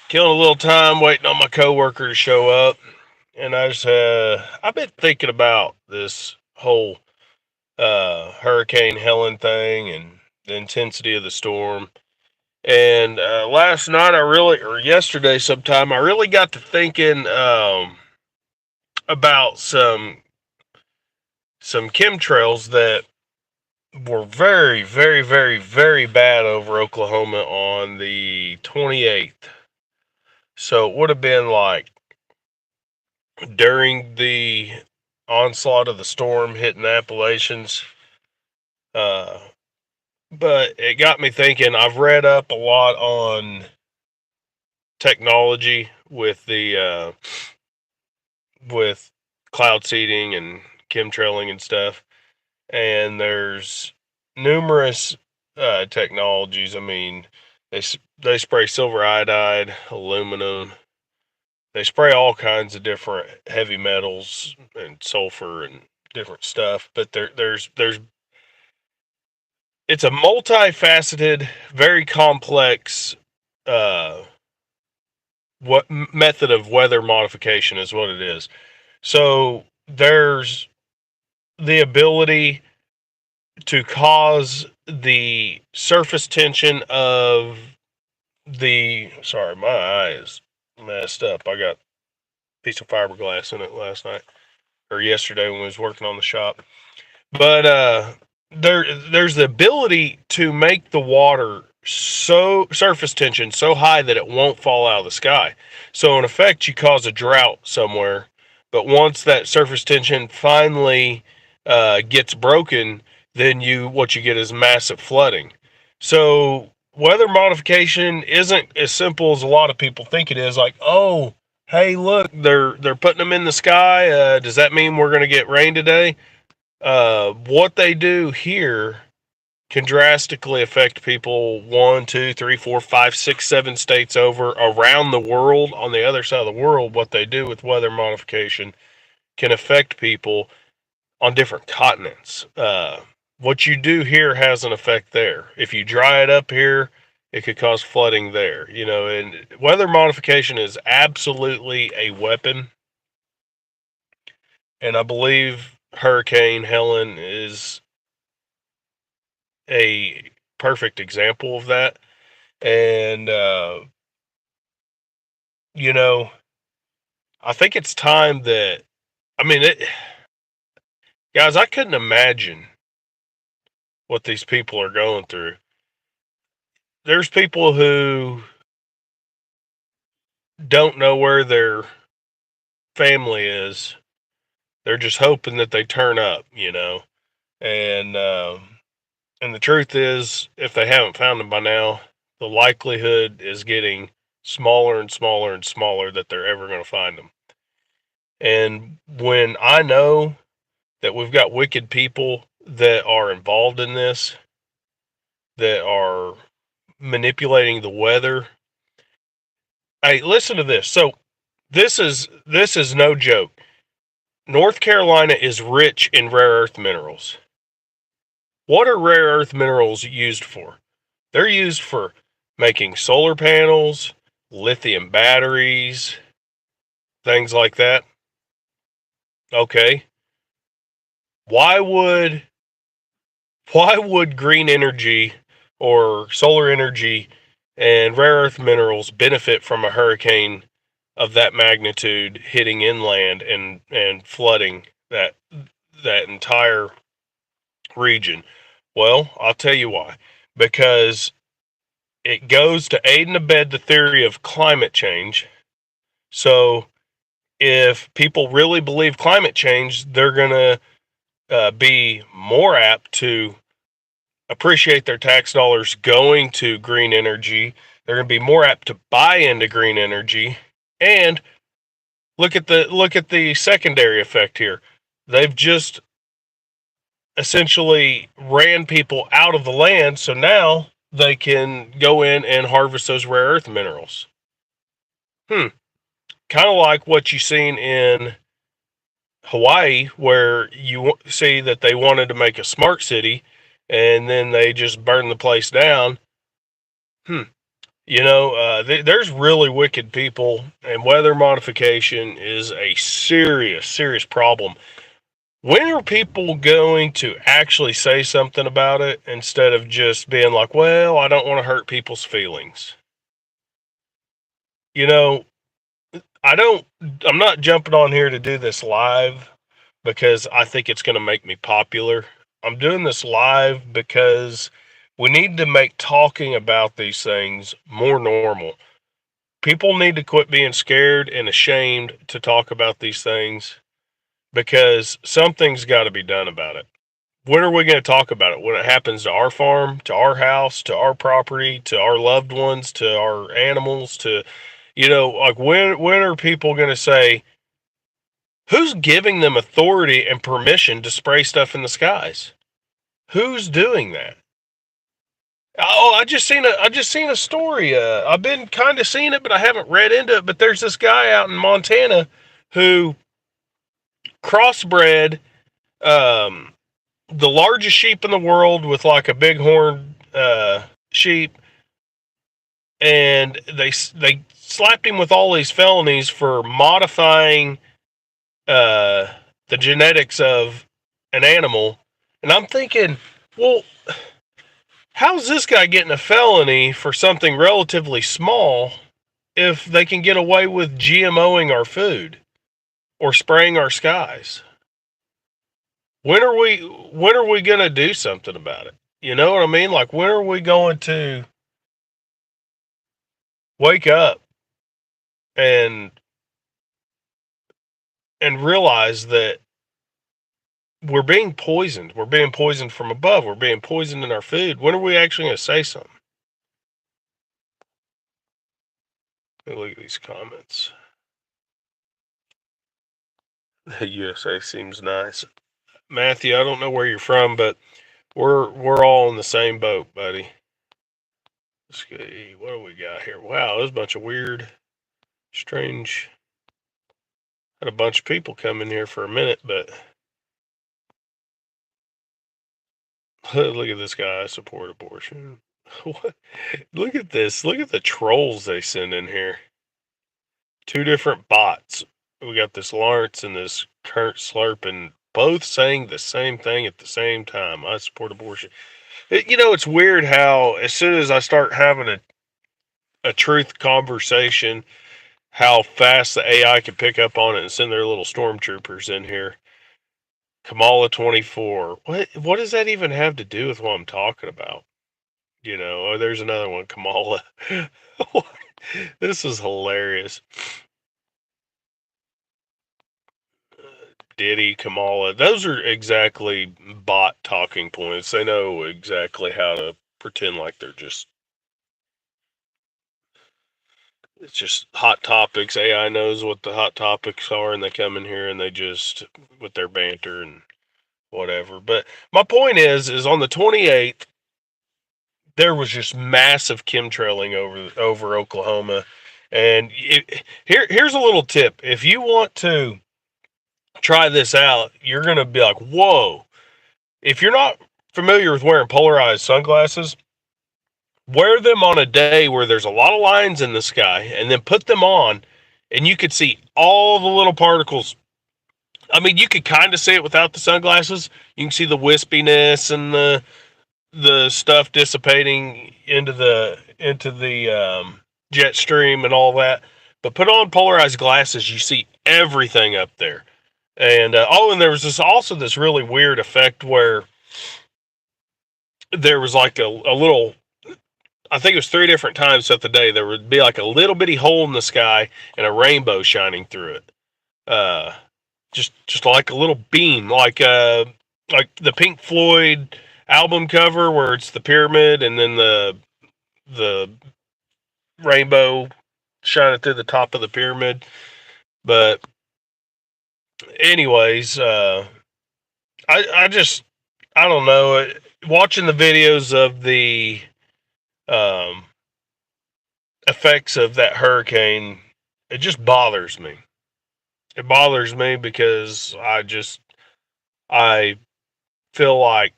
Killing a little time waiting on my coworker to show up, and I've been thinking about this whole Hurricane Helen thing and the intensity of the storm. And last night, or yesterday sometime, I really got to thinking about some chemtrails that were very, very, very, very bad over Oklahoma on the 28th. So it would have been like during the onslaught of the storm hitting the Appalachians. Uh, but it got me thinking. I've read up a lot on technology with cloud seeding and chemtrailing and stuff, and there's numerous technologies. I mean, they they spray silver iodide, aluminum. They spray all kinds of different heavy metals and sulfur and different stuff. But there's it's a multifaceted, very complex uh, what method of weather modification is what it is. So there's the ability to cause the surface tension of the. Sorry, my eye is messed up. I got a piece of fiberglass in it last night or yesterday when I was working on the shop. But there's the ability to make the water so surface tension so high that it won't fall out of the sky. So in effect, you cause a drought somewhere. But once that surface tension finally gets broken, then what you get is massive flooding. So weather modification isn't as simple as a lot of people think it is. Like, oh, hey, look, they're putting them in the sky. Does that mean we're going to get rain today? What they do here can drastically affect people one, two, three, four, five, six, 7 states over around the world. On the other side of the world, what they do with weather modification can affect people on different continents. What you do here has an effect there. If you dry it up here, it could cause flooding there. And weather modification is absolutely a weapon. And I believe Hurricane Helen is a perfect example of that. And, you know, I think it's time that, I mean, guys, I couldn't imagine what these people are going through. There's people who don't know where their family is. They're just hoping that they turn up. And, and the truth is, if they haven't found them by now, the likelihood is getting smaller and smaller and smaller that they're ever going to find them. And when I know that we've got wicked people that are involved in this, that are manipulating the weather. Hey, listen to this. So this is no joke. North Carolina is rich in rare earth minerals. What are rare earth minerals used for? They're used for making solar panels, lithium batteries, things like that. Okay. Why would why would green energy or solar energy and rare earth minerals benefit from a hurricane of that magnitude hitting inland and flooding that entire region? Well, I'll tell you why. Because it goes to aid and abet the theory of climate change. So if people really believe climate change, they're going to be more apt to appreciate their tax dollars going to green energy. They're going to be more apt to buy into green energy. And look at the secondary effect here. They've just essentially ran people out of the land, so now they can go in and harvest those rare earth minerals. Kind of like what you've seen in Hawaii, where you see that they wanted to make a smart city, and then they just burned the place down. There's really wicked people, and weather modification is a serious, serious problem. When are people going to actually say something about it instead of just being like, well, I don't want to hurt people's feelings? You know, I don't, I'm not jumping on here to do this live because I think it's going to make me popular. I'm doing this live because we need to make talking about these things more normal. People need to quit being scared and ashamed to talk about these things because something's got to be done about it. When are we going to talk about it? When it happens to our farm, to our house, to our property, to our loved ones, to our animals, to, like when are people going to say, who's giving them authority and permission to spray stuff in the skies? Who's doing that? Oh, I just seen a story. I've been kind of seeing it, but I haven't read into it. But there's this guy out in Montana who crossbred um, the largest sheep in the world with like a bighorn sheep, and they slapped him with all these felonies for modifying uh, the genetics of an animal. And I'm thinking, well, how's this guy getting a felony for something relatively small if they can get away with GMOing our food or spraying our skies? When are we going to do something about it? You know what I mean? Like, when are we going to wake up and realize that we're being poisoned? We're being poisoned from above. We're being poisoned in our food. When are we actually going to say something? Let me look at these comments. The USA seems nice. Matthew, I don't know where you're from, but we're all in the same boat, buddy. Let's see, what do we got here? Wow, there's a bunch of weird, strange. Had a bunch of people come in here for a minute, but look at this guy. I support abortion. What? Look at this. Look at the trolls they send in here. Two different bots. We got this Lawrence and this Kurt Slurping, both saying the same thing at the same time. I support abortion. It's weird how as soon as I start having a truth conversation, how fast the AI can pick up on it and send their little stormtroopers in here. Kamala 24. What does that even have to do with what I'm talking about? Oh, there's another one, Kamala. This is hilarious. Diddy, Kamala. Those are exactly bot talking points. They know exactly how to pretend like they're just. It's just hot topics. AI knows what the hot topics are, and they come in here and they just with their banter and whatever. But my point is on the 28th, there was just massive chemtrailing over Oklahoma, and here's a little tip: if you want to try this out, you're gonna be like, whoa. If you're not familiar with wearing polarized sunglasses, wear them on a day where there's a lot of lines in the sky, and then put them on, and you could see all the little particles. I mean, you could kind of see it without the sunglasses. You can see the wispiness and the stuff dissipating into the jet stream and all that. But put on polarized glasses, you see everything up there. And and there was also this really weird effect where there was like a little. I think it was 3 different times throughout the day. There would be like a little bitty hole in the sky and a rainbow shining through it. Uh, just like a little beam, like the Pink Floyd album cover where it's the pyramid and then the rainbow shining through the top of the pyramid. But anyways, I just I don't know. Watching the videos of the um, effects of that hurricane, it just bothers me. It bothers me because I feel like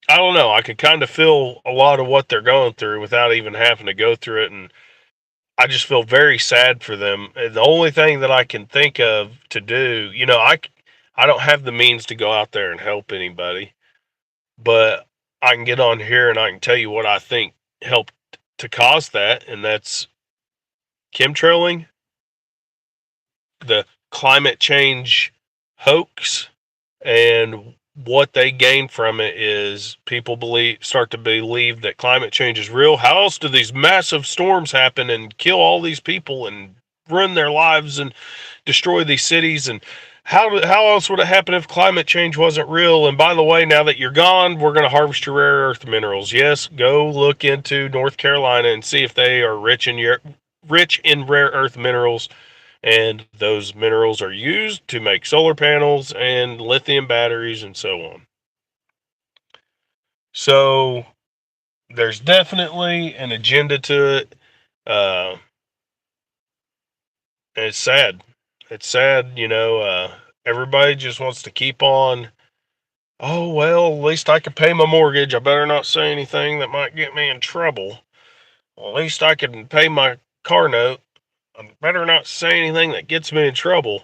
I don't know. I could kind of feel a lot of what they're going through without even having to go through it, and I just feel very sad for them. And the only thing that I can think of to do, I don't have the means to go out there and help anybody, but I can get on here and I can tell you what I think helped to cause that, and that's chemtrailing, the climate change hoax, and what they gain from it is people start to believe that climate change is real. How else do these massive storms happen and kill all these people and ruin their lives and destroy these cities? And how else would it happen if climate change wasn't real? And by the way, now that you're gone, we're going to harvest your rare earth minerals. Yes, go look into North Carolina and see if they are rich in rare earth minerals, and those minerals are used to make solar panels and lithium batteries and so on. So there's definitely an agenda to it. Uh, and it's sad. It's sad, everybody just wants to keep on. Oh, well, at least I can pay my mortgage. I better not say anything that might get me in trouble. Well, at least I can pay my car note. I better not say anything that gets me in trouble.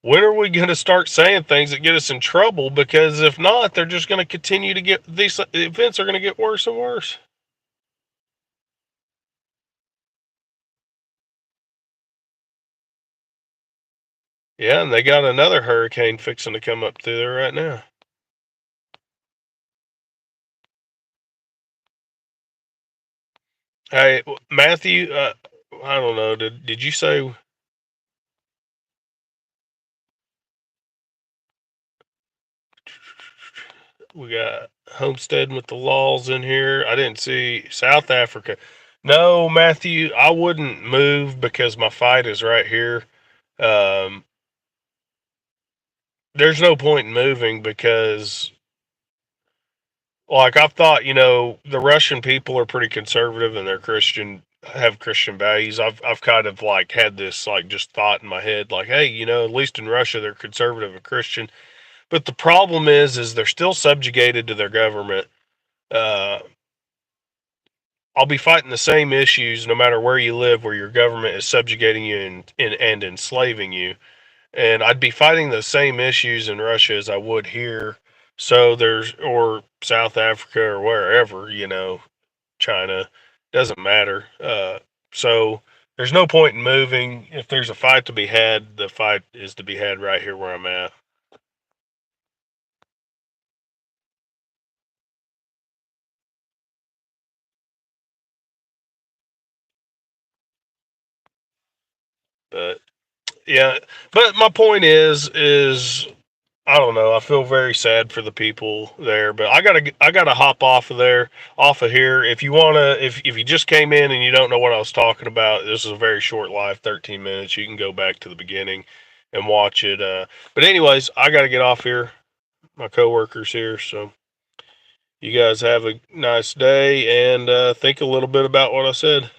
When are we going to start saying things that get us in trouble? Because if not, they're just going to continue to get, these events are going to get worse and worse. Yeah, and they got another hurricane fixing to come up through there right now. Hey, Matthew, I don't know. Did you say we got Homestead with the laws in here? I didn't see South Africa. No, Matthew, I wouldn't move because my fight is right here. Um, there's no point in moving because, like, I've thought, the Russian people are pretty conservative and they're Christian, have Christian values. I've kind of like had this like just thought in my head, like, hey, at least in Russia they're conservative and Christian. But the problem is they're still subjugated to their government. Uh, I'll be fighting the same issues no matter where you live, where your government is subjugating you and enslaving you. And I'd be fighting the same issues in Russia as I would here. So or South Africa or wherever, China, doesn't matter. So there's no point in moving. If there's a fight to be had, the fight is to be had right here where I'm at. But yeah, but my point is I don't know. I feel very sad for the people there, but I gotta hop off of here. If you wanna, if you just came in and you don't know what I was talking about, this is a very short live, 13 minutes. You can go back to the beginning and watch it. But anyways, I gotta get off here. My coworkers here, so you guys have a nice day and think a little bit about what I said.